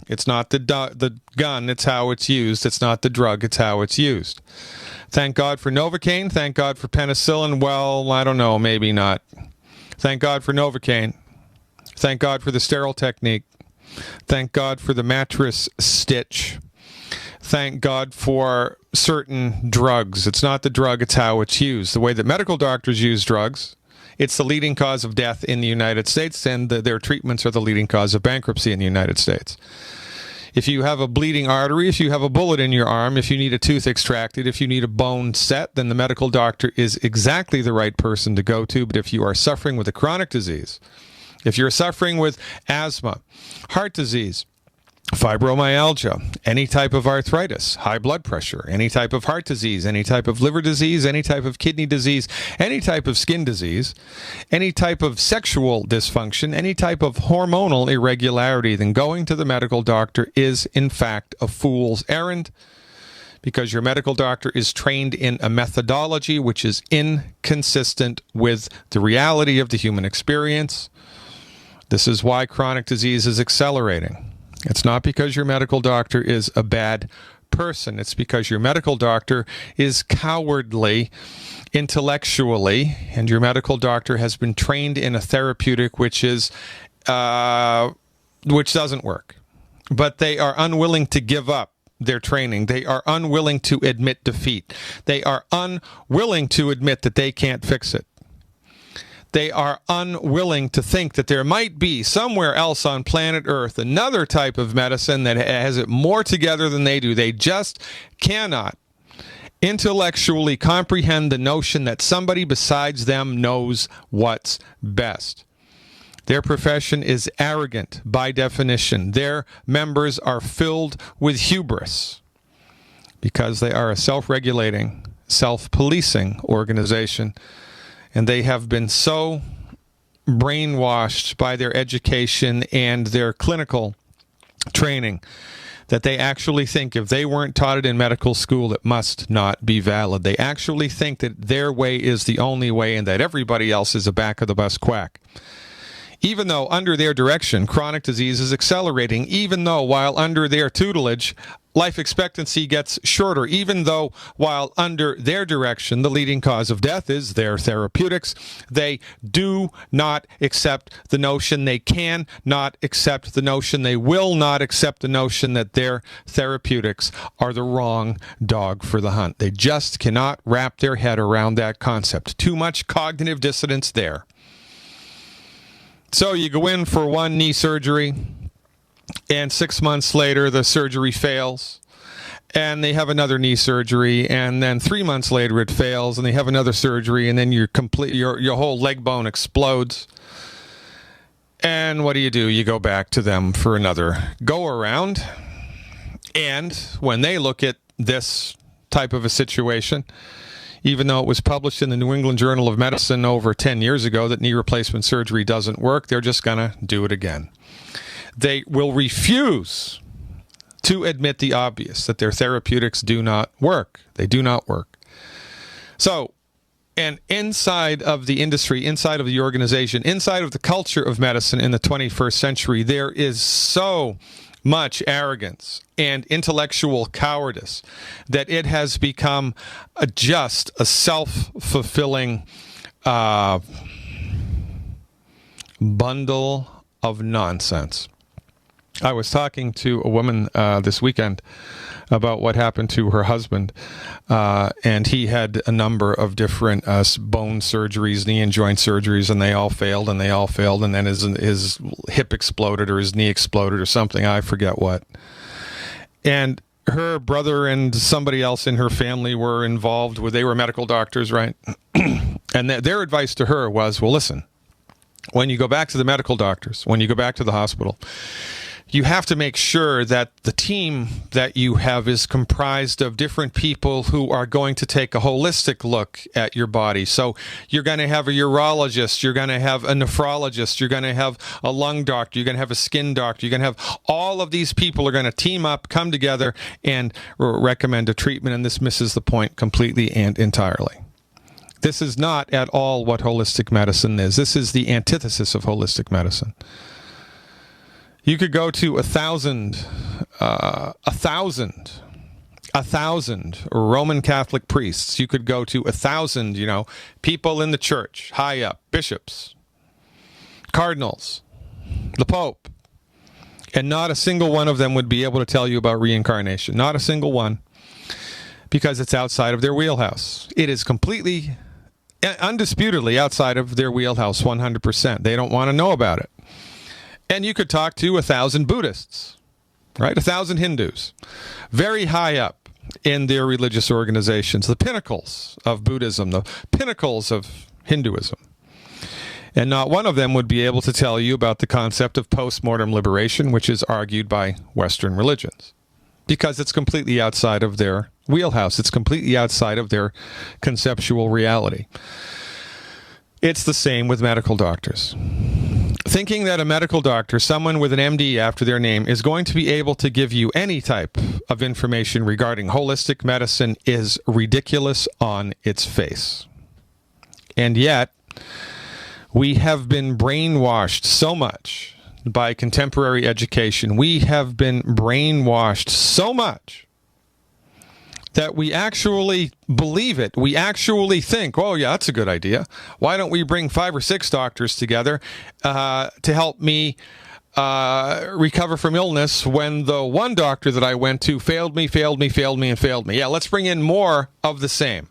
It's not the gun, it's how it's used. It's not the drug, it's how it's used. Thank God for Novocaine. Thank God for penicillin. Well, I don't know, maybe not. Thank God for Novocaine. Thank God for the sterile technique. Thank God for the mattress stitch. Thank God for certain drugs. It's not the drug, it's how it's used. The way that medical doctors use drugs, it's the leading cause of death in the United States, and their treatments are the leading cause of bankruptcy in the United States. If you have a bleeding artery, if you have a bullet in your arm, if you need a tooth extracted, if you need a bone set, then the medical doctor is exactly the right person to go to. But if you are suffering with a chronic disease, if you're suffering with asthma, heart disease, fibromyalgia, any type of arthritis, high blood pressure, any type of heart disease, any type of liver disease, any type of kidney disease, any type of skin disease, any type of sexual dysfunction, any type of hormonal irregularity, then going to the medical doctor is, in fact, a fool's errand, because your medical doctor is trained in a methodology which is inconsistent with the reality of the human experience. This is why chronic disease is accelerating. It's not because your medical doctor is a bad person. It's because your medical doctor is cowardly intellectually, and your medical doctor has been trained in a therapeutic which doesn't work. But they are unwilling to give up their training. They are unwilling to admit defeat. They are unwilling to admit that they can't fix it. They are unwilling to think that there might be somewhere else on planet Earth another type of medicine that has it more together than they do. They just cannot intellectually comprehend the notion that somebody besides them knows what's best. Their profession is arrogant by definition. Their members are filled with hubris because they are a self-regulating, self-policing organization. And they have been so brainwashed by their education and their clinical training that they actually think if they weren't taught it in medical school, it must not be valid. They actually think that their way is the only way and that everybody else is a back-of-the-bus quack. Even though under their direction, chronic disease is accelerating, even though while under their tutelage, life expectancy gets shorter, even though while under their direction, the leading cause of death is their therapeutics, they do not accept the notion, they can not accept the notion, they will not accept the notion that their therapeutics are the wrong dog for the hunt. They just cannot wrap their head around that concept. Too much cognitive dissonance there. So you go in for one knee surgery, and 6 months later the surgery fails, and they have another knee surgery, and then 3 months later it fails, and they have another surgery, and then your whole leg bone explodes. And what do? You go back to them for another go around. And when they look at this type of a situation, even though it was published in the New England Journal of Medicine over 10 years ago that knee replacement surgery doesn't work, they're just going to do it again. They will refuse to admit the obvious, that their therapeutics do not work. They do not work. So, and inside of the industry, inside of the organization, inside of the culture of medicine in the 21st century, there is so much arrogance and intellectual cowardice that it has become just a self-fulfilling bundle of nonsense. I was talking to a woman this weekend about what happened to her husband, and he had a number of different bone surgeries, knee and joint surgeries, and they all failed, and then his hip exploded or his knee exploded or something, I forget what. And her brother and somebody else in her family were involved they were medical doctors, right? And their advice to her was, well, listen, when you go back to the medical doctors, when you go back to the hospital, you have to make sure that the team that you have is comprised of different people who are going to take a holistic look at your body. So you're going to have a urologist, you're going to have a nephrologist, you're going to have a lung doctor, you're going to have a skin doctor, you're going to have all of these people are going to team up, come together, and recommend a treatment. And this misses the point completely and entirely. This is not at all what holistic medicine is. This is the antithesis of holistic medicine. You could go to 1,000 Roman Catholic priests. You could go to 1,000, people in the church, high up, bishops, cardinals, the Pope, and not a single one of them would be able to tell you about reincarnation. Not a single one, because it's outside of their wheelhouse. It is completely, undisputedly outside of their wheelhouse, 100%. They don't want to know about it. And you could talk to 1,000 Buddhists, right? 1,000 Hindus, very high up in their religious organizations, the pinnacles of Buddhism, the pinnacles of Hinduism. And not one of them would be able to tell you about the concept of post-mortem liberation, which is argued by Western religions, because it's completely outside of their wheelhouse. It's completely outside of their conceptual reality. It's the same with medical doctors. Thinking that a medical doctor, someone with an MD after their name, is going to be able to give you any type of information regarding holistic medicine is ridiculous on its face. And yet, we have been brainwashed so much by contemporary education. We have been brainwashed so much that we actually believe it. We actually think, oh, yeah, that's a good idea. Why don't we bring 5 or 6 doctors together to help me recover from illness when the one doctor that I went to failed me. Yeah, let's bring in more of the same.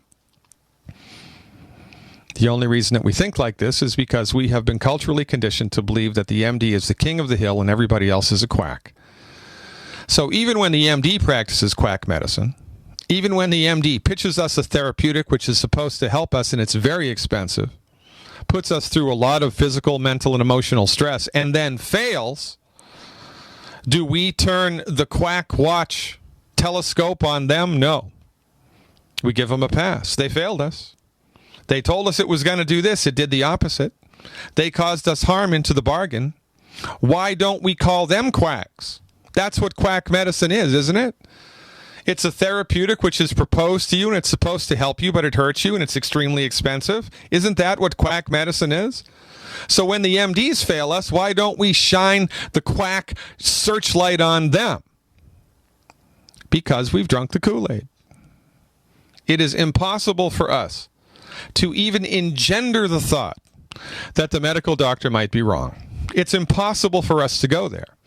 The only reason that we think like this is because we have been culturally conditioned to believe that the MD is the king of the hill and everybody else is a quack. So even when the MD practices quack medicine, even when the MD pitches us a therapeutic which is supposed to help us and it's very expensive, puts us through a lot of physical, mental, and emotional stress, and then fails, do we turn the quack watch telescope on them? No. We give them a pass. They failed us. They told us it was going to do this. It did the opposite. They caused us harm into the bargain. Why don't we call them quacks? That's what quack medicine is, isn't it? It's a therapeutic which is proposed to you and it's supposed to help you, but it hurts you and it's extremely expensive. Isn't that what quack medicine is? So when the MDs fail us, why don't we shine the quack searchlight on them? Because we've drunk the Kool-Aid. It is impossible for us to even engender the thought that the medical doctor might be wrong. It's impossible for us to go there.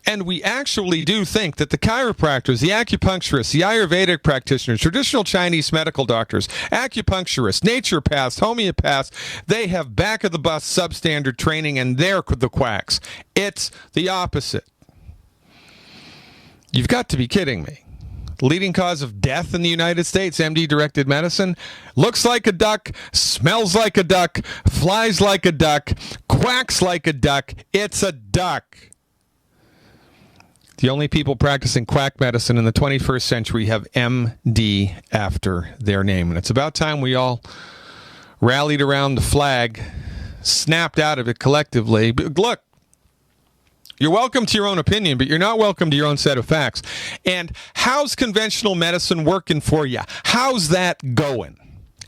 And we actually do think that the chiropractors, the acupuncturists, the Ayurvedic practitioners, traditional Chinese medical doctors, acupuncturists, naturopaths, homeopaths, they have back-of-the-bus substandard training and they're the quacks. It's the opposite. You've got to be kidding me. Leading cause of death in the United States, MD-directed medicine, looks like a duck, smells like a duck, flies like a duck, quacks like a duck. It's a duck. The only people practicing quack medicine in the 21st century have MD after their name. And it's about time we all rallied around the flag, snapped out of it collectively. But look, you're welcome to your own opinion, but you're not welcome to your own set of facts. And how's conventional medicine working for you? How's that going?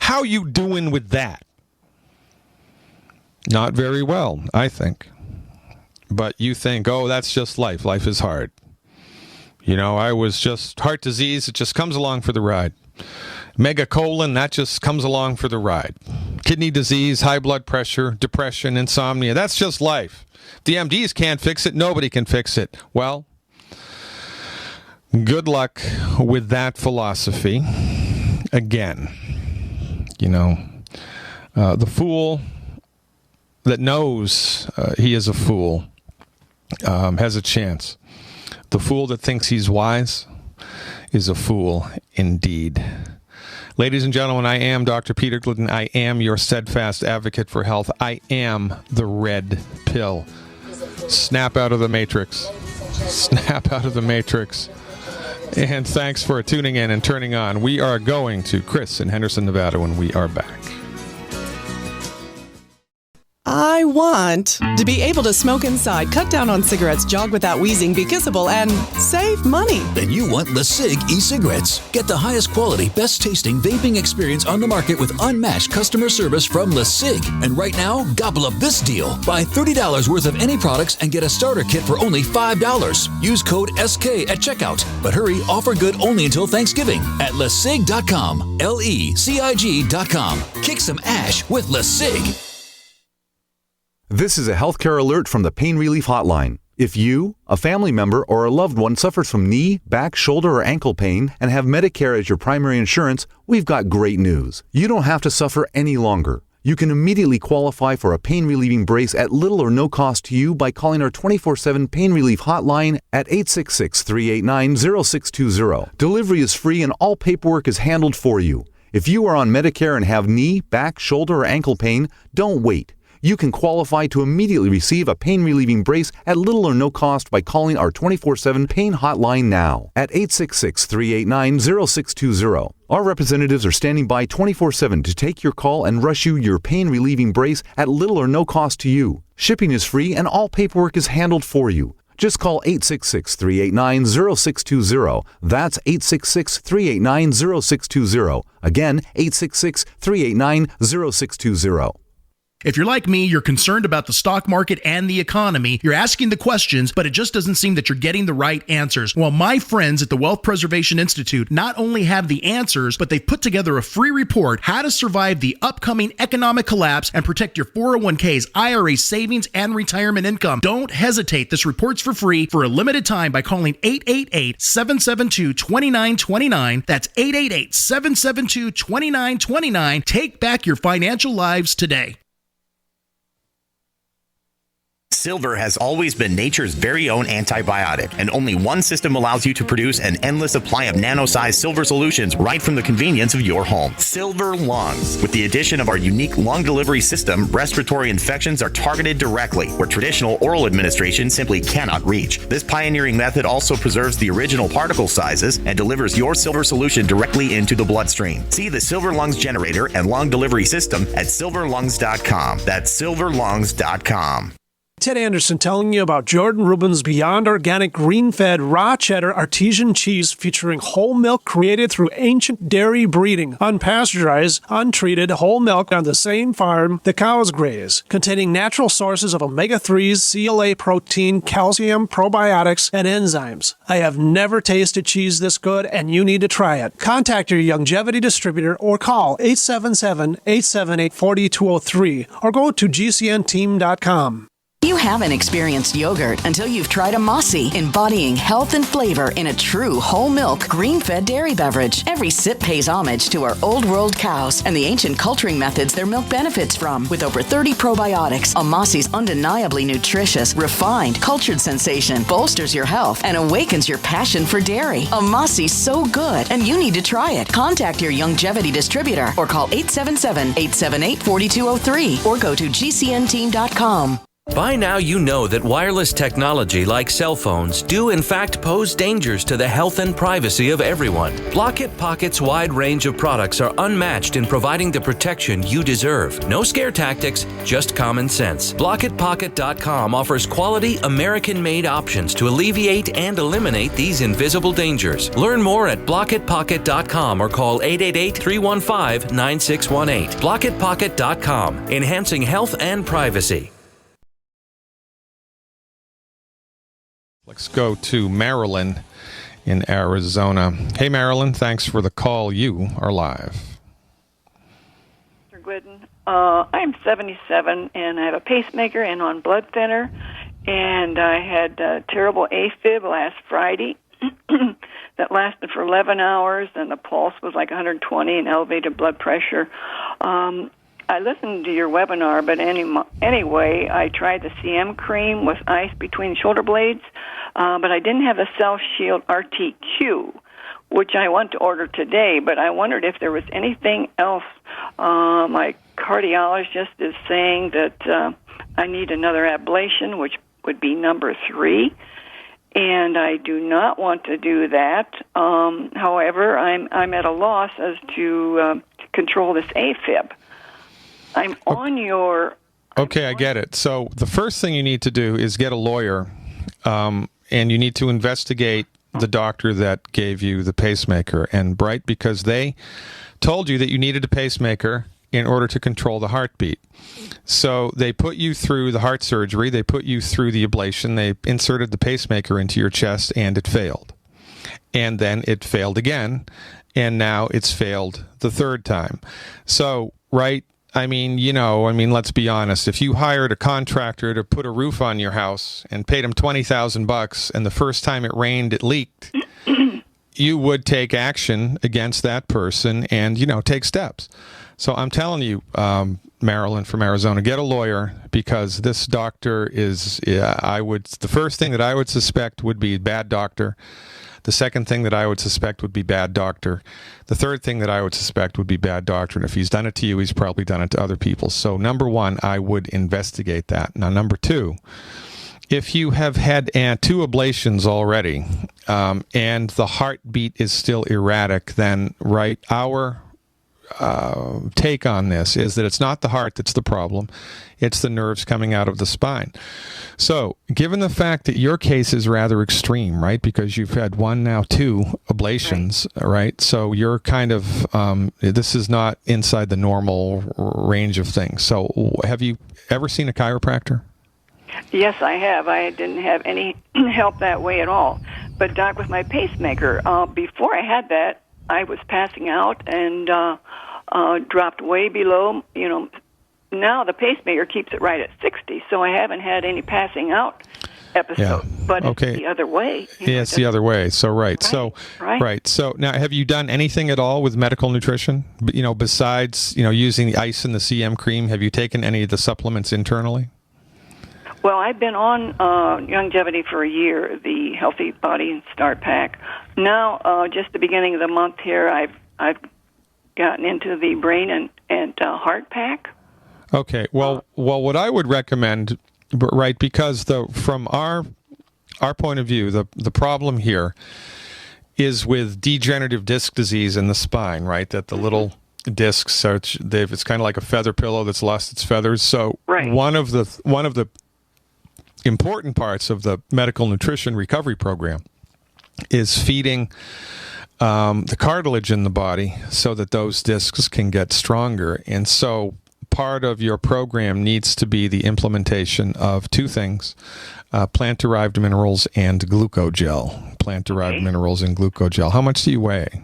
How you doing with that? Not very well, I think. But you think, oh, that's just life. Life is hard. I was just heart disease. It just comes along for the ride. Megacolon, that just comes along for the ride. Kidney disease, high blood pressure, depression, insomnia. That's just life. The MDs can't fix it. Nobody can fix it. Well, good luck with that philosophy. Again, the fool that knows he is a fool has a chance. The fool that thinks he's wise is a fool indeed. Ladies and gentlemen, I am Dr. Peter Glidden. I am your steadfast advocate for health. I am the red pill. Snap out of the matrix. Snap out of the matrix. And thanks for tuning in and turning on. We are going to Chris in Henderson, Nevada when we are back. I want to be able to smoke inside, cut down on cigarettes, jog without wheezing, be kissable, and save money. Then you want LeSig e-cigarettes. Get the highest quality, best tasting vaping experience on the market with unmatched customer service from LeSig. And right now, gobble up this deal. Buy $30 worth of any products and get a starter kit for only $5. Use code SK at checkout. But hurry, offer good only until Thanksgiving at LeSig.com. LECIG.com. Kick some ash with LeSig. This is a healthcare alert from the Pain Relief Hotline. If you, a family member, or a loved one suffers from knee, back, shoulder, or ankle pain and have Medicare as your primary insurance, we've got great news. You don't have to suffer any longer. You can immediately qualify for a pain-relieving brace at little or no cost to you by calling our 24/7 Pain Relief Hotline at 866-389-0620. Delivery is free and all paperwork is handled for you. If you are on Medicare and have knee, back, shoulder, or ankle pain, don't wait. You can qualify to immediately receive a pain-relieving brace at little or no cost by calling our 24/7 Pain Hotline now at 866-389-0620. Our representatives are standing by 24/7 to take your call and rush you your pain-relieving brace at little or no cost to you. Shipping is free and all paperwork is handled for you. Just call 866-389-0620. That's 866-389-0620. Again, 866-389-0620. If you're like me, you're concerned about the stock market and the economy. You're asking the questions, but it just doesn't seem that you're getting the right answers. Well, my friends at the Wealth Preservation Institute not only have the answers, but they've put together a free report, How to Survive the Upcoming Economic Collapse and Protect Your 401ks, IRA savings, and retirement income. Don't hesitate. This report's for free for a limited time by calling 888-772-2929. That's 888-772-2929. Take back your financial lives today. Silver has always been nature's very own antibiotic, and only one system allows you to produce an endless supply of nano-sized silver solutions right from the convenience of your home. Silver Lungs. With the addition of our unique lung delivery system, respiratory infections are targeted directly, where traditional oral administration simply cannot reach. This pioneering method also preserves the original particle sizes and delivers your silver solution directly into the bloodstream. See the Silver Lungs generator and lung delivery system at silverlungs.com. That's silverlungs.com. Ted Anderson telling you about Jordan Rubin's Beyond Organic Green-Fed Raw Cheddar Artesian Cheese featuring whole milk created through ancient dairy breeding, unpasteurized, untreated whole milk on the same farm the cows graze, containing natural sources of omega-3s, CLA protein, calcium, probiotics, and enzymes. I have never tasted cheese this good, and you need to try it. Contact your Longevity distributor or call 877-878-4203 or go to gcnteam.com. You haven't experienced yogurt until you've tried a Mossy, embodying health and flavor in a true whole milk, green-fed dairy beverage. Every sip pays homage to our old world cows and the ancient culturing methods their milk benefits from. With over 30 probiotics, a Mossy's undeniably nutritious, refined, cultured sensation bolsters your health and awakens your passion for dairy. A Mossy's so good, and you need to try it. Contact your Longevity distributor or call 877-878-4203 or go to gcnteam.com. By now you know that wireless technology like cell phones do in fact pose dangers to the health and privacy of everyone. Block-It Pocket's wide range of products are unmatched in providing the protection you deserve. No scare tactics, just common sense. BlockItPocket.com offers quality American-made options to alleviate and eliminate these invisible dangers. Learn more at BlockItPocket.com or call 888-315-9618. BlockItPocket.com, enhancing health and privacy. Let's go to Marilyn in Arizona. Hey, Marilyn, thanks for the call. You are live. Mr. Glidden, I'm 77, and I have a pacemaker and on blood thinner, and I had a terrible AFib last Friday that lasted for 11 hours, and the pulse was like 120 and elevated blood pressure. I listened to your webinar, but anyway, I tried the CM cream with ice between shoulder blades, but I didn't have the Cell Shield RTQ, which I want to order today, but I wondered if there was anything else. My cardiologist is saying that I need another ablation, which would be number 3, and I do not want to do that. However, I'm at a loss as to control this AFib. I'm on your Okay, I get it. So the first thing you need to do is get a lawyer, and you need to investigate the doctor that gave you the pacemaker. And Bright, because they told you that you needed a pacemaker in order to control the heartbeat. So they put you through the heart surgery, they put you through the ablation, they inserted the pacemaker into your chest, and it failed. And then it failed again, and now it's failed the third time. So, right, let's be honest. If you hired a contractor to put a roof on your house and paid him $20,000, and the first time it rained, it leaked, you would take action against that person and, take steps. So I'm telling you, Marilyn from Arizona, get a lawyer, because this doctor is, the first thing that I would suspect would be bad doctor. The second thing that I would suspect would be bad doctor. The third thing that I would suspect would be bad doctor. And if he's done it to you, he's probably done it to other people. So number one, I would investigate that. Now, number two, if you have had 2 ablations already, and the heartbeat is still erratic, then, right, our take on this is that it's not the heart that's the problem, it's the nerves coming out of the spine. So given the fact that your case is rather extreme, right, because you've had 1, now 2 ablations, right, so you're kind of this is not inside the normal range of things. So have you ever seen a chiropractor? Yes, I have. I didn't have any help that way at all. But Doc, with my pacemaker, before I had that, I was passing out and dropped way below. Now the pacemaker keeps it right at 60, so I haven't had any passing out episode. Yeah. But it's the other way. It's the other way. So right. So now, have you done anything at all with medical nutrition? Besides using the ice and the CM cream, have you taken any of the supplements internally? Well, I've been on longevity for a year, the Healthy Body and Start Pack. Now, just the beginning of the month here, I've gotten into the Brain and Heart Pack. Okay. Well, what I would recommend, right, because from our point of view, the problem here is with degenerative disc disease in the spine, right? That the little discs it's kind of like a feather pillow that's lost its feathers. So one of the important parts of the medical nutrition recovery program is feeding the cartilage in the body so that those discs can get stronger. And so part of your program needs to be the implementation of 2 things, plant-derived minerals and glucogel. Plant-derived minerals and glucogel. How much do you weigh?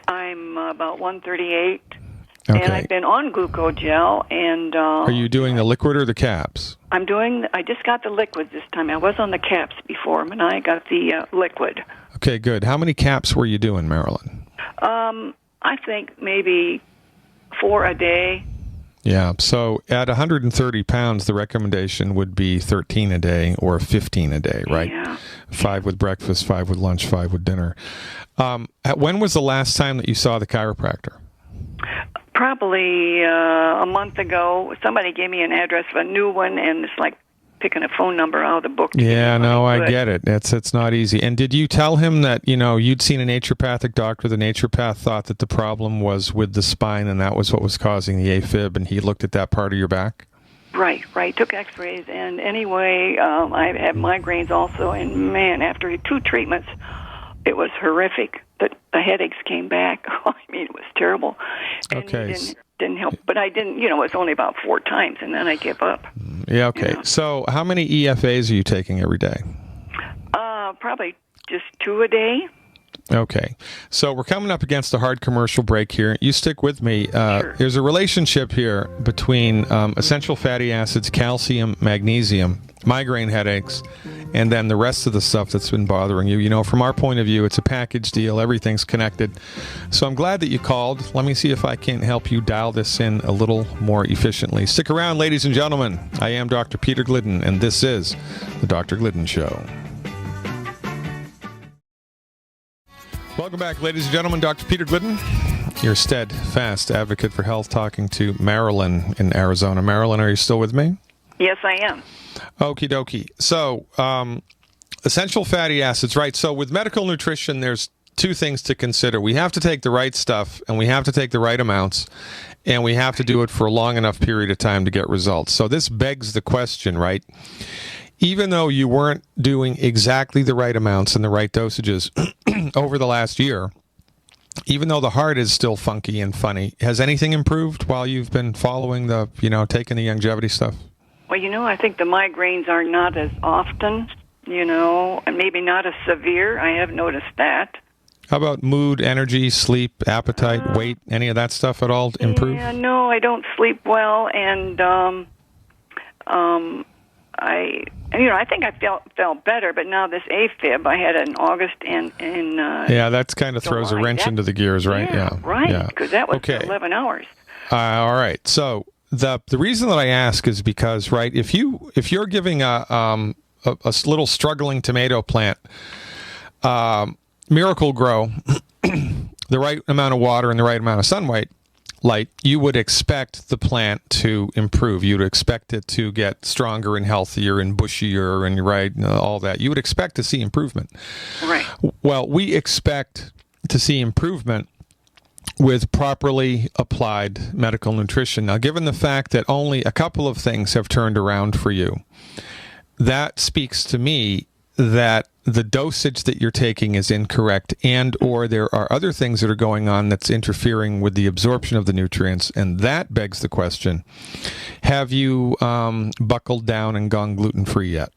I'm about 138. Okay. And I've been on glucogel. And are you doing the liquid or the caps? I just got the liquid this time. I was on the caps before, and I got the liquid. Okay, good. How many caps were you doing, Marilyn? I think maybe 4 a day. Yeah, so at 130 pounds, the recommendation would be 13 a day or 15 a day, right? Yeah. 5 with breakfast, 5 with lunch, 5 with dinner. When was the last time that you saw the chiropractor? Probably a month ago. Somebody gave me an address of a new one, and it's like picking a phone number out of the book. Yeah, no, I get it. It's not easy. And did you tell him that, you'd seen a naturopathic doctor? The naturopath thought that the problem was with the spine, and that was what was causing the AFib, and he looked at that part of your back? Right. Took x-rays, and anyway, I have migraines also, and man, after 2 treatments, it was horrific. The headaches came back. It was terrible. And okay. Didn't help, but I didn't, it was only about 4 times, and then I gave up. Yeah, okay. So how many EFAs are you taking every day? Probably just 2 a day. Okay. So we're coming up against a hard commercial break here. You stick with me. Sure. There's a relationship here between essential fatty acids, calcium, magnesium, migraine headaches, and then the rest of the stuff that's been bothering you. From our point of view, it's a package deal. Everything's connected. So I'm glad that you called. Let me see if I can help you dial this in a little more efficiently. Stick around, ladies and gentlemen. I am Dr. Peter Glidden, and this is The Dr. Glidden Show. Welcome back, ladies and gentlemen. Dr. Peter Glidden, your steadfast advocate for health, talking to Marilyn in Arizona. Marilyn, are you still with me? Yes, I am. Okie dokie. So, essential fatty acids, right? So with medical nutrition, there's two things to consider. We have to take the right stuff, and we have to take the right amounts, and we have to do it for a long enough period of time to get results. So this begs the question, right? Even though you weren't doing exactly the right amounts and the right dosages over the last year, even though the heart is still funky and funny, has anything improved while you've been following the, taking the longevity stuff? Well, I think the migraines are not as often, and maybe not as severe. I have noticed that. How about mood, energy, sleep, appetite, weight, any of that stuff at all improve? Yeah, no, I don't sleep well, and I think I felt better, but now this AFib, I had it in August and in yeah, that kind of throws July. a wrench into the gears, right? Yeah, right, because that was okay. 11 hours. All right, so the reason that I ask is because, right, if you're giving a little struggling tomato plant Miracle Grow the right amount of water and the right amount of sunlight, you would expect the plant to improve. You'd expect it to get stronger and healthier and bushier and all that. You would expect to see improvement. Right. Well, we expect to see improvement with properly applied medical nutrition. Now, given the fact that only a couple of things have turned around for you, that speaks to me that the dosage that you're taking is incorrect, and or there are other things that are going on that's interfering with the absorption of the nutrients, and that begs the question, have you buckled down and gone gluten-free yet?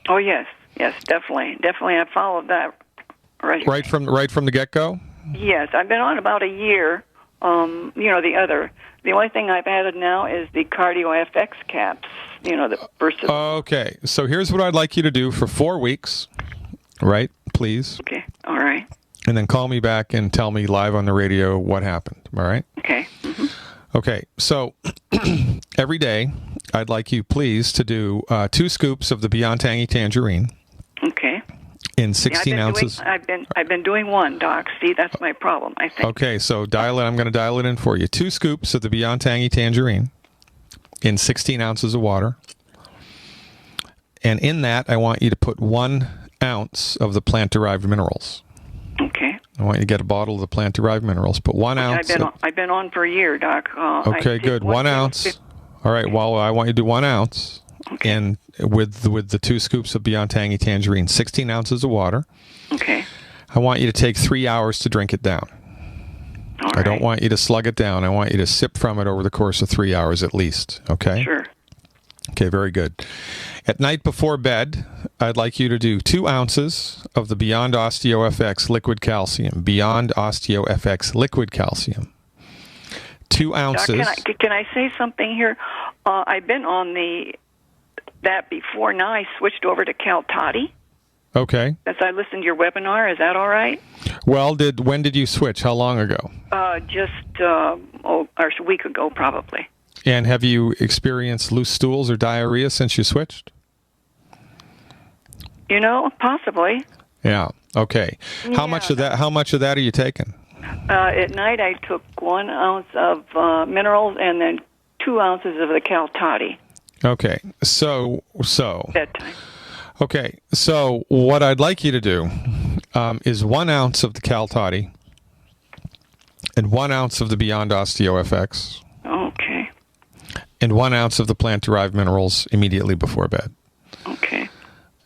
Oh, yes, definitely. I followed that right from the get-go? Yes, I've been on about a year. The only thing I've added now is the Cardio FX caps, the versus. Okay, so here's what I'd like you to do for 4 weeks, right, please? Okay, all right. And then call me back and tell me live on the radio what happened, all right? Okay. Mm-hmm. Okay, so every day I'd like you, please, to do 2 scoops of the Beyond Tangy Tangerine. Okay. In 16 ounces. I've been doing one, Doc. See, that's my problem, I think. Okay, so I'm going to dial it in for you. 2 scoops of the Beyond Tangy Tangerine in 16 ounces of water. And in that, I want you to put 1 ounce of the plant-derived minerals. Okay. I want you to get a bottle of the plant-derived minerals. Put 1 ounce. I've been on for a year, Doc. Okay, good. 1 ounce. All right, well, I want you to do 1 ounce. Okay. And with the 2 scoops of Beyond Tangy Tangerine, 16 ounces of water. Okay. I want you to take 3 hours to drink it down. All I don't want you to slug it down. I want you to sip from it over the course of 3 hours at least. Okay? Sure. Okay, very good. At night before bed, I'd like you to do 2 ounces of the Beyond OsteoFX liquid calcium. Beyond OsteoFX liquid calcium. 2 ounces. Doc, can I say something here? I've been on that before. Now I switched over to Cal Toddy. Okay. As I listened to your webinar, is that all right? Well, when did you switch? How long ago? Just a week ago, probably. And have you experienced loose stools or diarrhea since you switched? Possibly. Yeah. Okay. How much of that are you taking? At night, I took 1 ounce of minerals and then 2 ounces of the Cal Toddy. Okay. So. Bedtime. Okay. So what I'd like you to do is 1 ounce of the Cal Toddy and 1 ounce of the Beyond OsteoFX. Okay. And 1 ounce of the plant-derived minerals immediately before bed. Okay.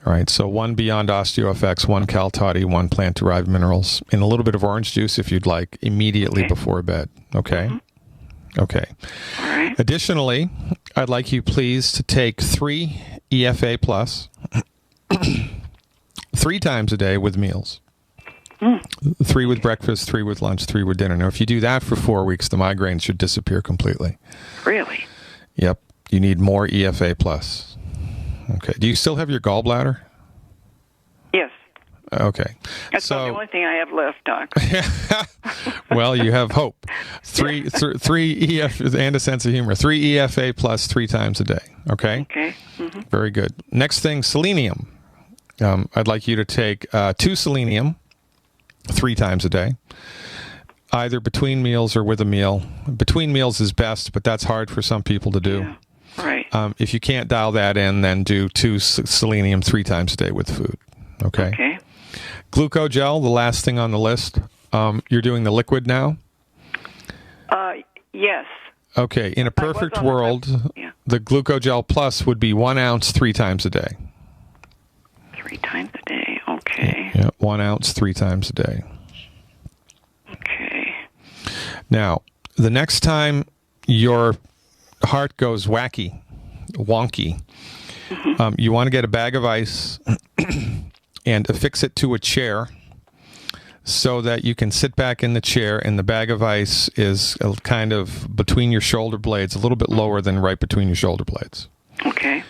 All right, so 1 Beyond OsteoFX, 1 Cal Toddy, 1 plant-derived minerals, and a little bit of orange juice if you'd like, immediately before bed. Okay? Mm-hmm. Okay. All right. Additionally, I'd like you, please, to take 3 EFA Plus 3 times a day with meals. 3 with breakfast, 3 with lunch, 3 with dinner. Now, if you do that for 4 weeks, the migraines should disappear completely. Really? Yep. You need more EFA Plus. Okay. Do you still have your gallbladder? Yes. Okay. That's the only thing I have left, Doc. Well, you have hope. 3 EF and a sense of humor. 3 EFA Plus 3 times a day. Okay? Okay. Mm-hmm. Very good. Next thing, selenium. I'd like you to take 2 selenium 3 times a day, either between meals or with a meal. Between meals is best, but that's hard for some people to do. Yeah. Right. If you can't dial that in, then do 2 selenium 3 times a day with food. Okay? Okay. Glucogel, the last thing on the list. You're doing the liquid now? Yes. Okay. In a perfect world, the Glucogel Plus would be 1 ounce 3 times a day. 3 times a day. Okay. Yeah, 1 ounce 3 times a day. Okay. Now, the next time your heart goes wonky, you want to get a bag of ice and affix it to a chair so that you can sit back in the chair and the bag of ice is kind of between your shoulder blades, a little bit lower than right between your shoulder blades. Okay.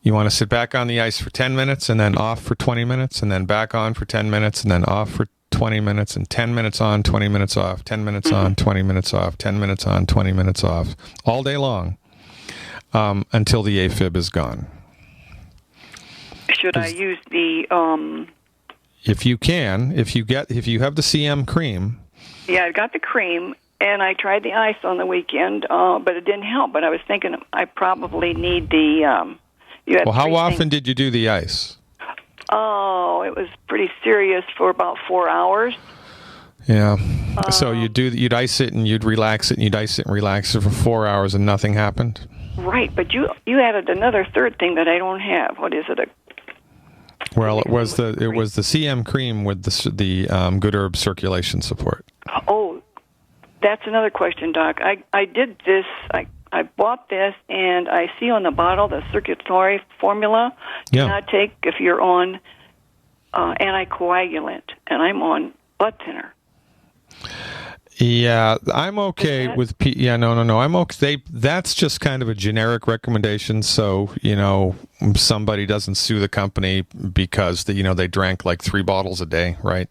You want to sit back on the ice for 10 minutes and then off for 20 minutes and then back on for 10 minutes and then off for 20 minutes and 10 minutes on, 20 minutes off, 10 minutes on, 20 minutes off, 10 minutes on, 20 minutes off, all day long until the AFib is gone. Should I use the... If you can, if you have the CM cream... Yeah, I got the cream, and I tried the ice on the weekend, but it didn't help. But I was thinking I probably need the... Well, how often did you do the ice? Oh, it was pretty serious for about 4 hours. Yeah. So you'd ice it and you'd relax it and you'd ice it and relax it for 4 hours and nothing happened? Right, but you added another third thing that I don't have. What is it? Well, it was the CM cream with the Good Herb circulation support. Oh, that's another question, Doc. I did this. I bought this, and I see on the bottle the circulatory formula. Yeah. Do not take if you're on anticoagulant, and I'm on blood thinner. Yeah, I'm okay with no. I'm okay. That's just kind of a generic recommendation. So somebody doesn't sue the company because they drank like 3 bottles a day, right?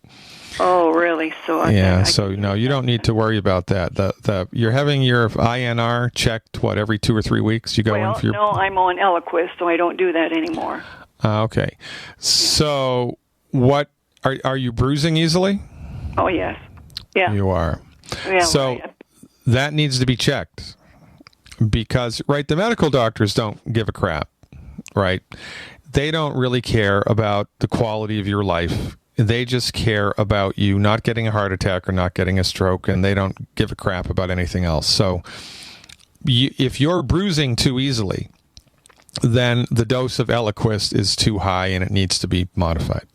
Oh, really? So you don't need to worry about that. You're having your INR checked every 2 or 3 weeks. You go in for your. No, I'm on Eliquis, so I don't do that anymore. Okay, so what are you bruising easily? Oh yes, yeah. You are. Yeah, so that needs to be checked because, right, the medical doctors don't give a crap, right? They don't really care about the quality of your life. They just care about you not getting a heart attack or not getting a stroke, and they don't give a crap about anything else. So if you're bruising too easily, then the dose of Eliquis is too high and it needs to be modified.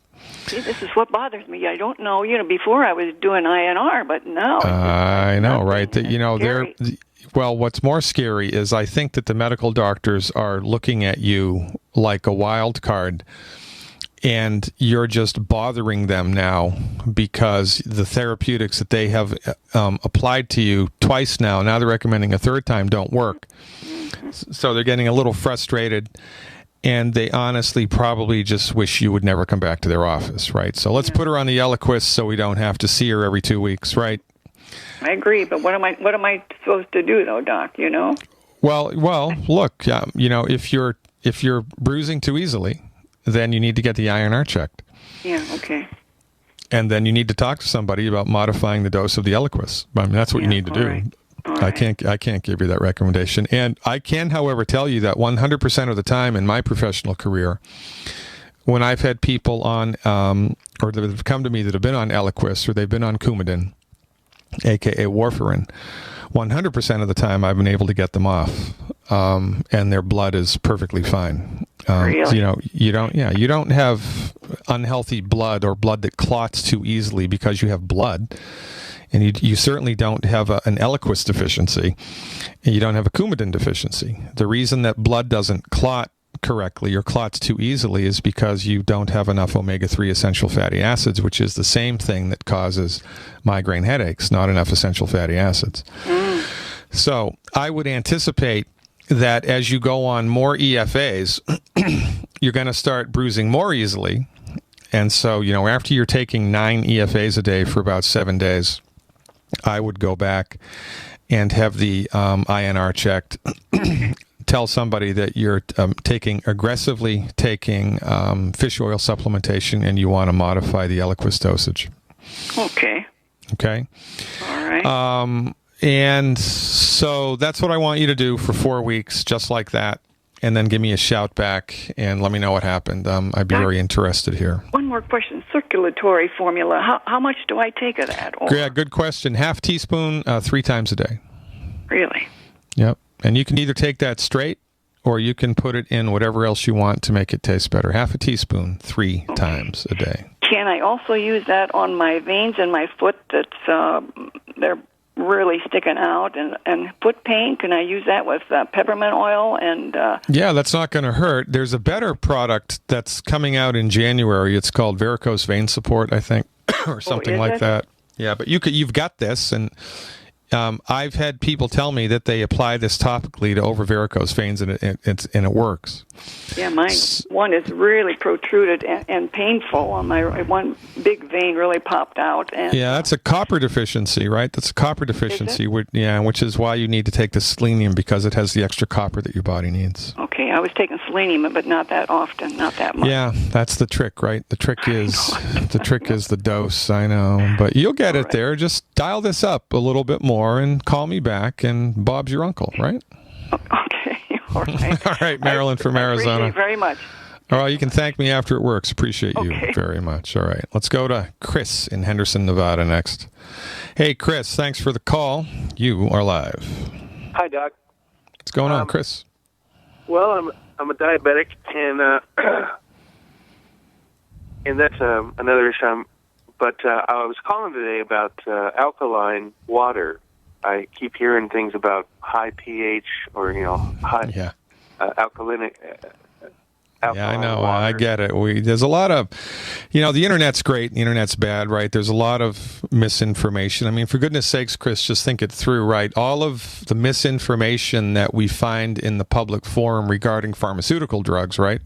See, this is what bothers me. I don't know. Before I was doing INR, but now. I know, right? Well, what's more scary is I think that the medical doctors are looking at you like a wild card, and you're just bothering them now because the therapeutics that they have applied to you twice now they're recommending a third time, don't work. So they're getting a little frustrated. And they honestly probably just wish you would never come back to their office, right? So let's put her on the Eliquis so we don't have to see her every 2 weeks, right? I agree, but what am I supposed to do, though, Doc? Well, look, if you're bruising too easily, then you need to get the INR checked. Yeah. Okay. And then you need to talk to somebody about modifying the dose of the Eliquis. I mean, that's what you need to do. Right. I can't give you that recommendation. And I can, however, tell you that 100% of the time in my professional career, when I've had people on, or that have come to me that have been on Eliquis or they've been on Coumadin, aka warfarin, 100% of the time I've been able to get them off, and their blood is perfectly fine. Really? You don't have unhealthy blood or blood that clots too easily because you have blood. And you certainly don't have an Eliquis deficiency, and you don't have a Coumadin deficiency. The reason that blood doesn't clot correctly or clots too easily is because you don't have enough omega-3 essential fatty acids, which is the same thing that causes migraine headaches, not enough essential fatty acids. So I would anticipate that as you go on more EFAs, you're going to start bruising more easily. And so, after you're taking 9 EFAs a day for about 7 days, I would go back and have the INR checked. Tell somebody that you're aggressively taking fish oil supplementation and you want to modify the Eliquis dosage. Okay. Okay? All right. And so that's what I want you to do for 4 weeks, just like that. and then give me a shout back and let me know what happened. I'd be very interested here. One more question. Circulatory formula. How much do I take of that? Or? Yeah, good question. Half teaspoon 3 times a day. Really? Yep. And you can either take that straight or you can put it in whatever else you want to make it taste better. Half a teaspoon 3 times a day. Can I also use that on my veins in my foot that's they're really sticking out and foot pain? Can I use that with peppermint oil? And yeah, that's not going to hurt. There's a better product that's coming out in January. It's called varicose vein support, I think, or something like that. Yeah, but you've got this, and I've had people tell me that they apply this topically to over varicose veins, and it works. Yeah, one is really protruded and painful. On my one big vein really popped out. And yeah, that's a copper deficiency, right? That's a copper deficiency. Which is why you need to take the selenium, because it has the extra copper that your body needs. Okay, I was taking selenium, but not that often, not that much. Yeah, that's the trick, right? The trick is the dose. I know, but you'll get it there. Just dial this up a little bit more and call me back, and Bob's your uncle, right? Okay, all right. All right, Marilyn from Arizona. Appreciate it very much. All right, you can thank me after it works. Appreciate you very much. All right, let's go to Chris in Henderson, Nevada next. Hey, Chris, thanks for the call. You are live. Hi, Doc. What's going on, Chris? Well, I'm a diabetic, and that's another issue. But I was calling today about alkaline water. I keep hearing things about high pH or high alkaline. Yeah, I know. Water. I get it. There's a lot of, the internet's great, the internet's bad, right? There's a lot of misinformation. I mean, for goodness sakes, Chris, just think it through, right? All of the misinformation that we find in the public forum regarding pharmaceutical drugs, right?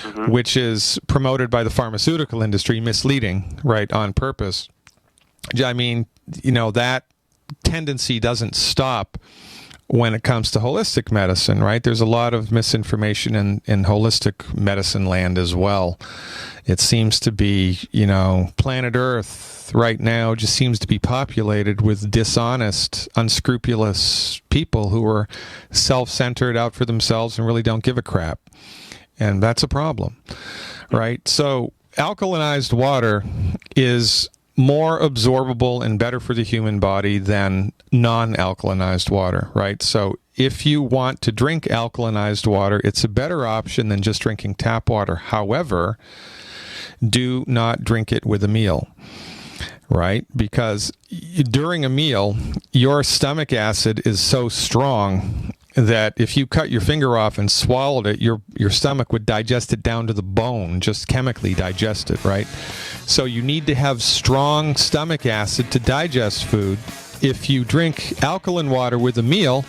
Mm-hmm. Which is promoted by the pharmaceutical industry, misleading, right, on purpose. I mean, that tendency doesn't stop when it comes to holistic medicine, right? There's a lot of misinformation in holistic medicine land as well. It seems to be, planet Earth right now just seems to be populated with dishonest, unscrupulous people who are self-centered, out for themselves, and really don't give a crap. And that's a problem, right? So alkalinized water is more absorbable and better for the human body than non-alkalinized water, right? So if you want to drink alkalinized water, it's a better option than just drinking tap water. However, do not drink it with a meal, right? Because during a meal, your stomach acid is so strong that if you cut your finger off and swallowed it, your stomach would digest it down to the bone, just chemically digest it, right? So you need to have strong stomach acid to digest food. If you drink alkaline water with a meal,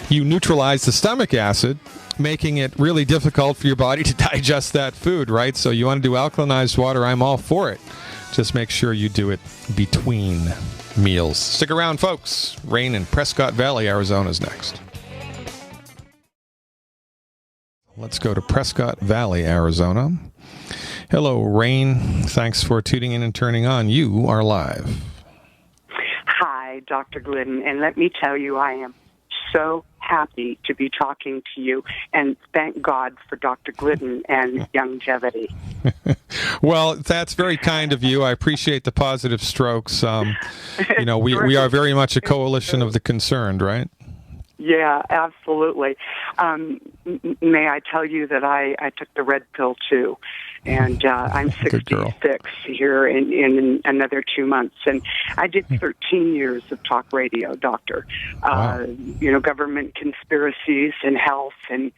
you neutralize the stomach acid, making it really difficult for your body to digest that food, right? So you want to do alkalinized water, I'm all for it. Just make sure you do it between meals. Stick around, folks. Rain in Prescott Valley, Arizona is next. Let's go to Prescott Valley, Arizona. Hello, Rain. Thanks for tuning in and turning on. You are live. Hi, Dr. Glidden, and let me tell you, I am so happy to be talking to you, and thank God for Dr. Glidden and longevity. Well, that's very kind of you. I appreciate the positive strokes. We are very much a coalition of the concerned, right? Yeah, absolutely. May I tell you that I took the red pill too, and I'm 66 here in another 2 months, and I did 13 years of talk radio, doctor. Wow. Government conspiracies and health and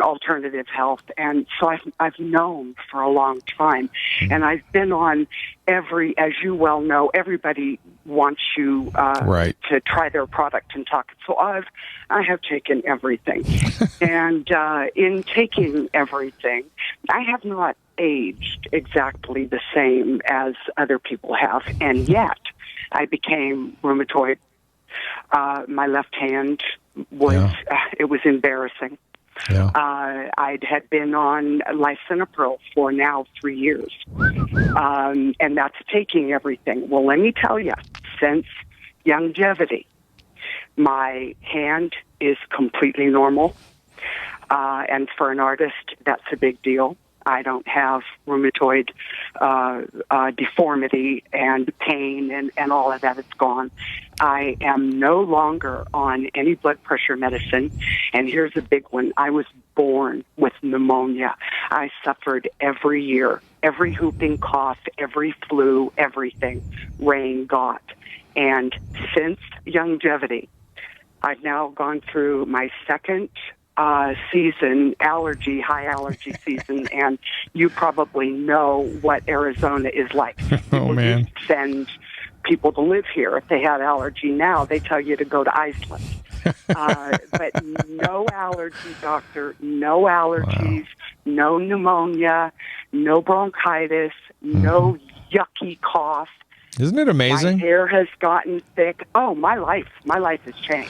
alternative health, and so I've known for a long time, and I've been on as you well know, everybody wants you to try their product and talk. So I have taken everything. And in taking everything, I have not aged exactly the same as other people have. And yet, I became rheumatoid. My left hand was, it was embarrassing. Yeah. I had been on lisinopril for now 3 years, and that's taking everything. Well, let me tell you, since longevity, my hand is completely normal. And for an artist, that's a big deal. I don't have rheumatoid deformity and pain and all of that. It's gone. I am no longer on any blood pressure medicine. And here's a big one. I was born with pneumonia. I suffered every year, every whooping cough, every flu, everything Rain got. And since longevity, I've now gone through my second season, high allergy season, and you probably know what Arizona is like. Oh, man. Send people to live here. If they had allergy now, they tell you to go to Iceland. But no allergy, doctor, no allergies, no pneumonia, no bronchitis, no yucky cough. Isn't it amazing? My hair has gotten thick. Oh, my life has changed.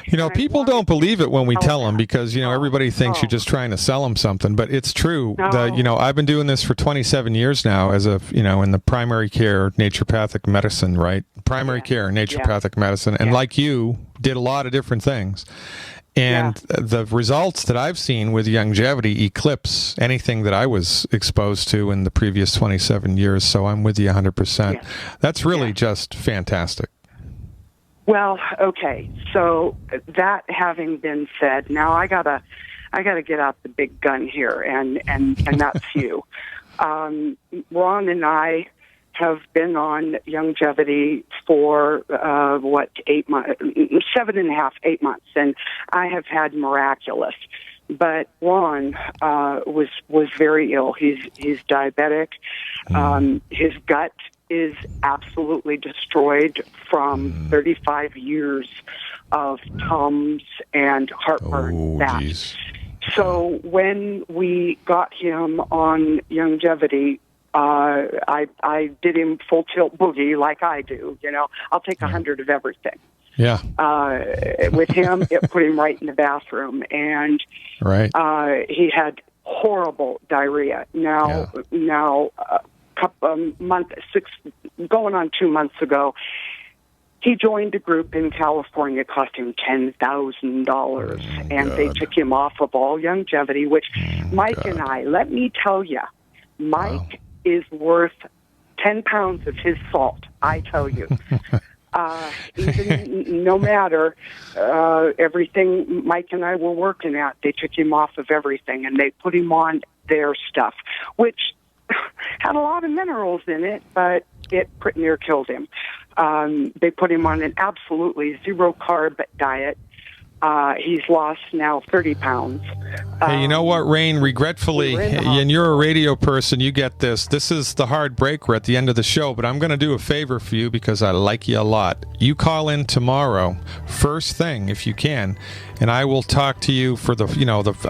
You know, people don't believe it when we tell them because, you know, everybody thinks you're just trying to sell them something, but it's true. You know, I've been doing this for 27 years now as a, you know, in the primary care naturopathic medicine, right? Primary care naturopathic medicine. And like you, did a lot of different things. And the results that I've seen with longevity eclipse anything that I was exposed to in the previous 27 years. So I'm with you 100%. That's really just fantastic. Well, okay. So that having been said, now I gotta get out the big gun here, and that's you. Ron and I have been on longevity for 8 months, 7.5, 8 months, and I have had miraculous. But Ron was very ill. He's diabetic. His gut is absolutely destroyed from 35 years of Tums and heartburn. So when we got him on longevity, I did him full tilt boogie like I do. You know, I'll take 100 of everything. Yeah. With him, it put him right in the bathroom, and he had horrible diarrhea. Now, going on 2 months ago, he joined a group in California. It cost him $10,000, and they took him off of all longevity. Which Mike and I, let me tell you, Mike is worth 10 pounds of his salt. I tell you. Even no matter everything Mike and I were working at, they took him off of everything and they put him on their stuff, which had a lot of minerals in it, but it pretty near killed him. They put him on an absolutely zero-carb diet. He's lost now 30 pounds. Hey, you know what, Rain? Regretfully, and you're a radio person, you get this. This is the hard break. We're at the end of the show, but I'm going to do a favor for you because I like you a lot. You call in tomorrow, first thing, if you can, and I will talk to you for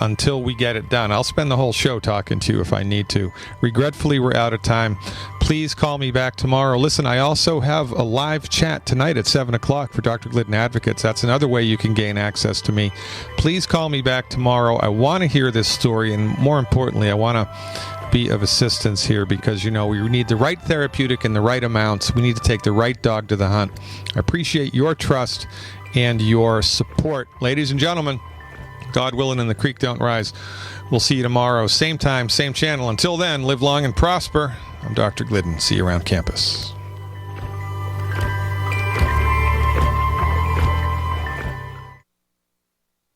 until we get it done. I'll spend the whole show talking to you if I need to. Regretfully, we're out of time. Please call me back tomorrow. Listen, I also have a live chat tonight at 7 o'clock for Dr. Glidden Advocates. That's another way you can gain access to me. Please call me back tomorrow. I want to hear this story, and more importantly, I want to be of assistance here because, you know, we need the right therapeutic in the right amounts. We need to take the right dog to the hunt. I appreciate your trust and your support. Ladies and gentlemen, God willing and the creek don't rise. We'll see you tomorrow, same time, same channel. Until then, live long and prosper. I'm Dr. Glidden. See you around campus.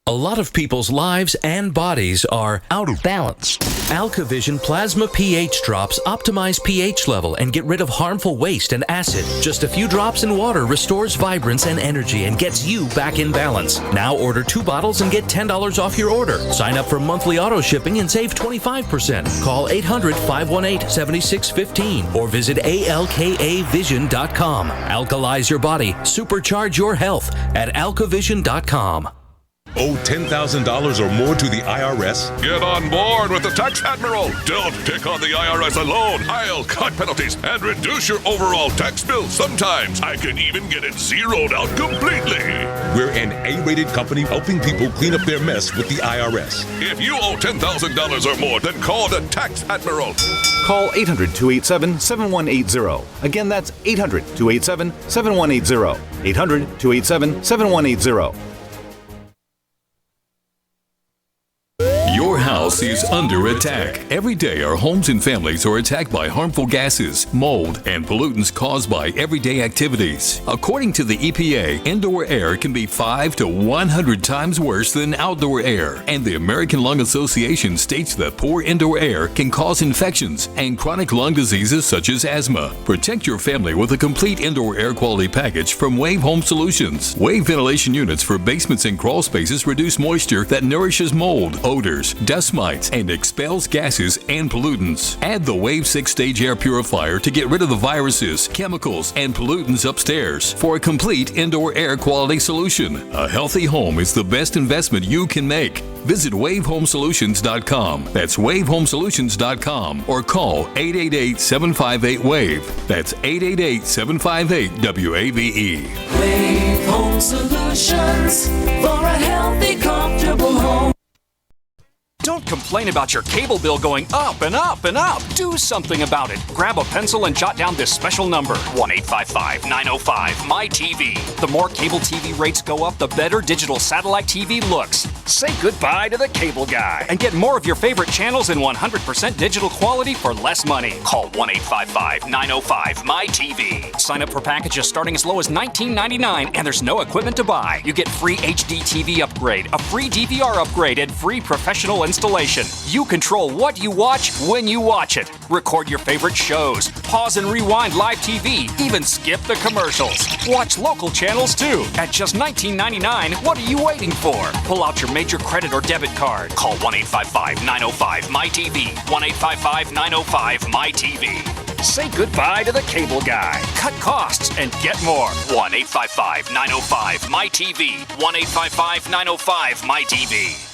A lot of people's lives and bodies are out of balance. AlkaVision Plasma pH drops optimize pH level and get rid of harmful waste and acid. Just a few drops in water restores vibrance and energy and gets you back in balance. Now order 2 bottles and get $10 off your order. Sign up for monthly auto shipping and save 25%. Call 800-518-7615 or visit alkavision.com. Alkalize your body. Supercharge your health at alkavision.com. Owe $10,000 or more to the IRS? Get on board with the Tax Admiral. Don't pick on the IRS alone. I'll cut penalties and reduce your overall tax bill. Sometimes I can even get it zeroed out completely. We're an A-rated company helping people clean up their mess with the IRS. If you owe $10,000 or more, then call the Tax Admiral. Call 800-287-7180. Again, that's 800-287-7180. 800-287-7180. privacy is under attack. Every day, our homes and families are attacked by harmful gases, mold, and pollutants caused by everyday activities. According to the EPA, indoor air can be 5 to 100 times worse than outdoor air. And the American Lung Association states that poor indoor air can cause infections and chronic lung diseases such as asthma. Protect your family with a complete indoor air quality package from Wave Home Solutions. Wave ventilation units for basements and crawl spaces reduce moisture that nourishes mold, odors, dust mites, and expels gases and pollutants. Add the Wave 6-stage air purifier to get rid of the viruses, chemicals, and pollutants upstairs for a complete indoor air quality solution. A healthy home is the best investment you can make. Visit wavehomesolutions.com. That's wavehomesolutions.com or call 888-758-WAVE. That's 888-758-WAVE. Wave Home Solutions for a healthy, comfortable home. Don't complain about your cable bill going up and up and up. Do something about it. Grab a pencil and jot down this special number, 1-855-905-MY-TV. The more cable TV rates go up, the better digital satellite TV looks. Say goodbye to the cable guy and get more of your favorite channels in 100% digital quality for less money. Call 1-855-905-MY-TV. Sign up for packages starting as low as $19.99 and there's no equipment to buy. You get free HD TV upgrade, a free DVR upgrade, and free professional installation. You control what you watch when you watch it. Record your favorite shows, pause and rewind live TV, even skip the commercials. Watch local channels too. At just $19.99, what are you waiting for? Pull out your major credit or debit card. Call 1-855-905-MY-TV. 1-855-905-MY-TV. Say goodbye to the cable guy. Cut costs and get more. 1-855-905-MY-TV. 1-855-905-MY-TV.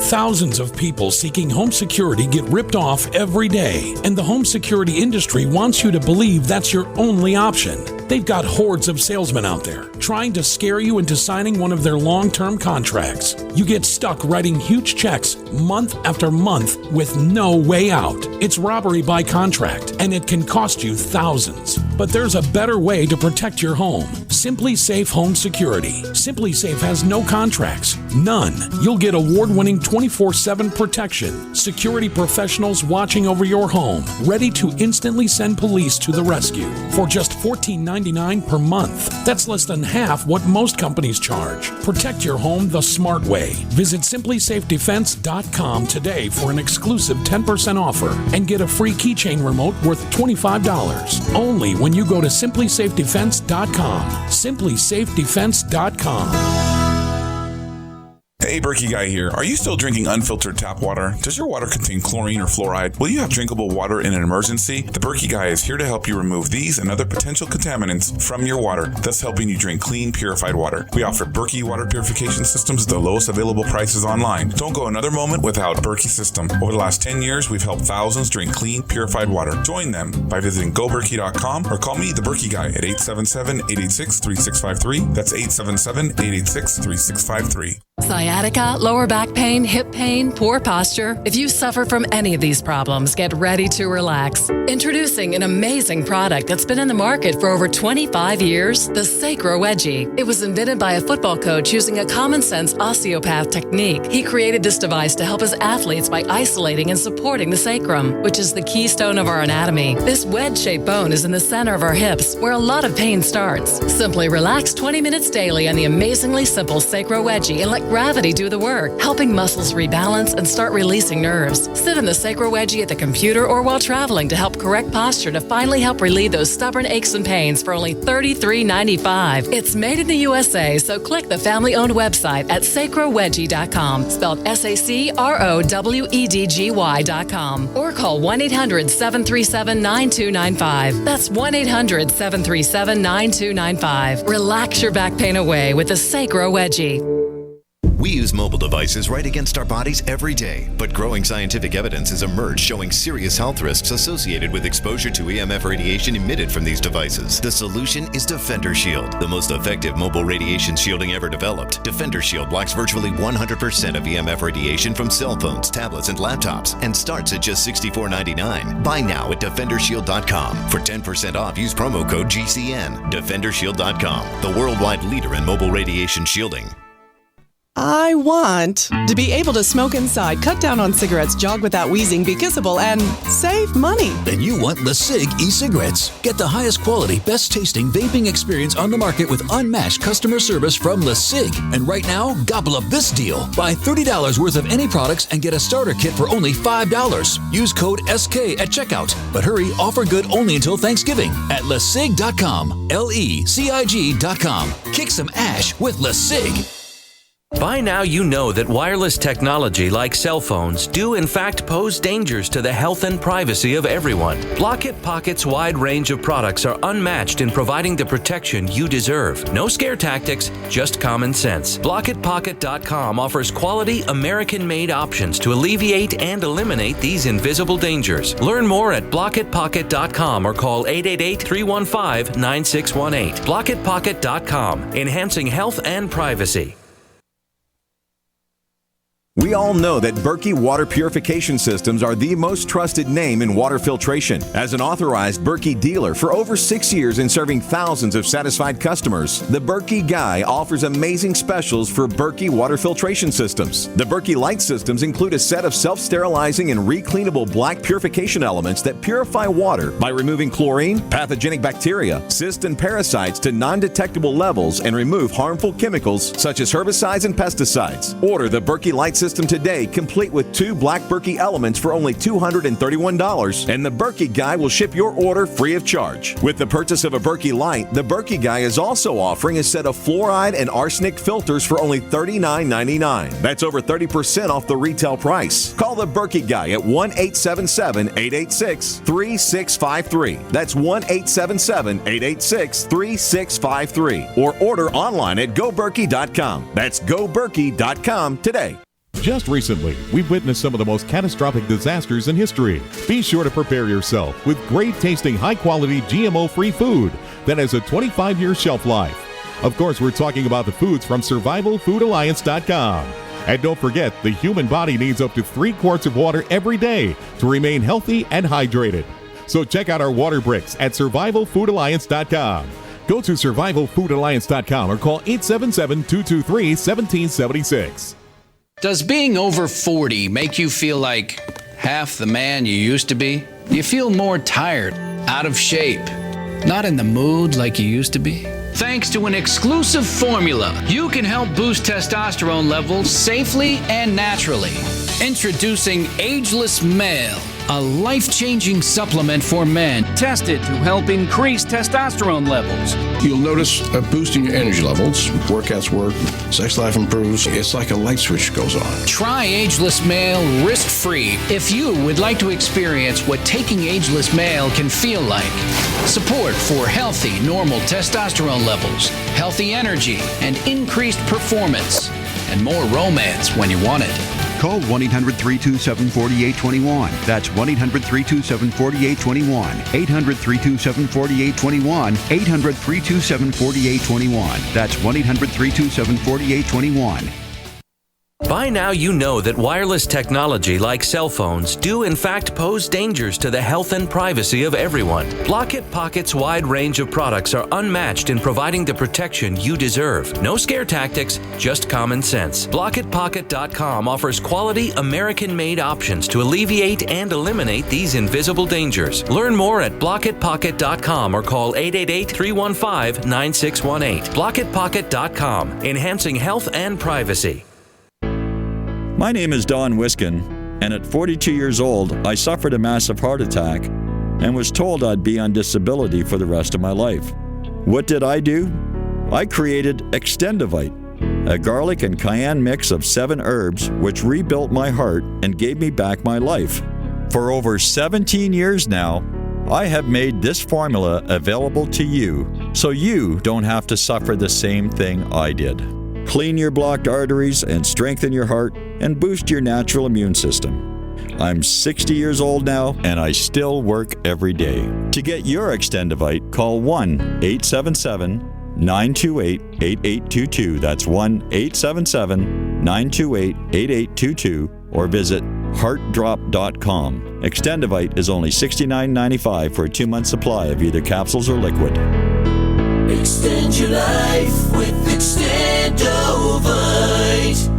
Thousands of people seeking home security get ripped off every day, and the home security industry wants you to believe that's your only option. They've got hordes of salesmen out there trying to scare you into signing one of their long-term contracts. You get stuck writing huge checks month after month with no way out. It's robbery by contract, and it can cost you thousands. But there's a better way to protect your home. Simply Safe Home Security. Simply Safe has no contracts, none. You'll get award-winning 24/7 protection, security professionals watching over your home, ready to instantly send police to the rescue for just $14.99 per month. That's less than half what most companies charge. Protect your home the smart way. Visit simplysafedefense.com today for an exclusive 10% offer and get a free keychain remote worth $25. Only when you go to simplysafedefense.com. simplysafedefense.com. Hey, Berkey Guy here. Are you still drinking unfiltered tap water? Does your water contain chlorine or fluoride? Will you have drinkable water in an emergency? The Berkey Guy is here to help you remove these and other potential contaminants from your water, thus helping you drink clean, purified water. We offer Berkey water purification systems at the lowest available prices online. Don't go another moment without Berkey system. Over the last 10 years, we've helped thousands drink clean, purified water. Join them by visiting goberkey.com or call me, the Berkey Guy, at 877-886-3653. That's 877-886-3653. Sciatica, lower back pain, hip pain, poor posture. If you suffer from any of these problems, get ready to relax. Introducing an amazing product that's been in the market for over 25 years, the Sacro Wedgie. It was invented by a football coach using a common sense osteopath technique. He created this device to help his athletes by isolating and supporting the sacrum, which is the keystone of our anatomy. This wedge-shaped bone is in the center of our hips, where a lot of pain starts. Simply relax 20 minutes daily on the amazingly simple Sacro Wedgie and let gravity do the work, helping muscles rebalance and start releasing nerves. Sit in the Sacro Wedgie at the computer or while traveling to help correct posture to finally help relieve those stubborn aches and pains for only $33.95. It's made in the USA, so click the family-owned website at sacrowedgie.com, spelled SACROWEDGY.com, or call 1-800-737-9295. That's 1-800-737-9295. Relax your back pain away with the Sacro Wedgie. We use mobile devices right against our bodies every day, but growing scientific evidence has emerged showing serious health risks associated with exposure to EMF radiation emitted from these devices. The solution is Defender Shield, the most effective mobile radiation shielding ever developed. Defender Shield blocks virtually 100% of EMF radiation from cell phones, tablets, and laptops, and starts at just $64.99. Buy now at DefenderShield.com. For 10% off, use promo code GCN. DefenderShield.com, the worldwide leader in mobile radiation shielding. I want to be able to smoke inside, cut down on cigarettes, jog without wheezing, be kissable, and save money. Then you want LeSig e-cigarettes. Get the highest quality, best tasting vaping experience on the market with unmatched customer service from LeSig. And right now, gobble up this deal. Buy $30 worth of any products and get a starter kit for only $5. Use code SK at checkout. But hurry, offer good only until Thanksgiving at LeSig.com. LeCig.com. Kick some ash with LeSig. By now, you know that wireless technology like cell phones do in fact pose dangers to the health and privacy of everyone. Block-It Pocket's wide range of products are unmatched in providing the protection you deserve. No scare tactics, just common sense. BlockItPocket.com offers quality American-made options to alleviate and eliminate these invisible dangers. Learn more at BlockItPocket.com or call 888-315-9618. BlockItPocket.com, enhancing health and privacy. We all know that Berkey Water Purification Systems are the most trusted name in water filtration. As an authorized Berkey dealer for over 6 years and serving thousands of satisfied customers, the Berkey Guy offers amazing specials for Berkey Water Filtration Systems. The Berkey Light Systems include a set of self-sterilizing and recleanable black purification elements that purify water by removing chlorine, pathogenic bacteria, cysts, and parasites to non-detectable levels and remove harmful chemicals such as herbicides and pesticides. Order the Berkey Light System today, complete with 2 black Berkey elements for only $231, and the Berkey Guy will ship your order free of charge. With the purchase of a Berkey Light, the Berkey Guy is also offering a set of fluoride and arsenic filters for only $39.99. That's over 30% off the retail price. Call the Berkey Guy at 1-877-886-3653. That's 1-877-886-3653. Or order online at GoBerkey.com. That's GoBerkey.com today. Just recently, we've witnessed some of the most catastrophic disasters in history. Be sure to prepare yourself with great tasting, high-quality, GMO-free food that has a 25-year shelf life. Of course, we're talking about the foods from SurvivalFoodAlliance.com. And don't forget, the human body needs up to 3 quarts of water every day to remain healthy and hydrated. So check out our water bricks at SurvivalFoodAlliance.com. Go to SurvivalFoodAlliance.com or call 877-223-1776. Does being over 40 make you feel like half the man you used to be? Do you feel more tired, out of shape, not in the mood like you used to be? Thanks to an exclusive formula, you can help boost testosterone levels safely and naturally. Introducing Ageless Male, a life-changing supplement for men tested to help increase testosterone levels. You'll notice a boost in your energy levels. Workouts work, sex life improves. It's like a light switch goes on. Try Ageless Male risk-free if you would like to experience what taking Ageless Male can feel like. Support for healthy, normal testosterone levels, healthy energy, and increased performance, and more romance when you want it. Call 1-800-327-4821. That's 1-800-327-4821. 800-327-4821. 800-327-4821. That's 1-800-327-4821. By now, you know that wireless technology like cell phones do in fact pose dangers to the health and privacy of everyone. Block-It Pocket's wide range of products are unmatched in providing the protection you deserve. No scare tactics, just common sense. BlockItPocket.com offers quality American-made options to alleviate and eliminate these invisible dangers. Learn more at BlockItPocket.com or call 888-315-9618. BlockItPocket.com, enhancing health and privacy. My name is Don Wiskin, and at 42 years old, I suffered a massive heart attack and was told I'd be on disability for the rest of my life. What did I do? I created Extendivite, a garlic and cayenne mix of 7 herbs which rebuilt my heart and gave me back my life. For over 17 years now, I have made this formula available to you so you don't have to suffer the same thing I did. Clean your blocked arteries and strengthen your heart and boost your natural immune system. I'm 60 years old now and I still work every day. To get your Extendivite, call 1-877-928-8822. That's 1-877-928-8822 or visit heartdrop.com. Extendivite is only $69.95 for a 2-month supply of either capsules or liquid. Extend your life with Extendivite. right.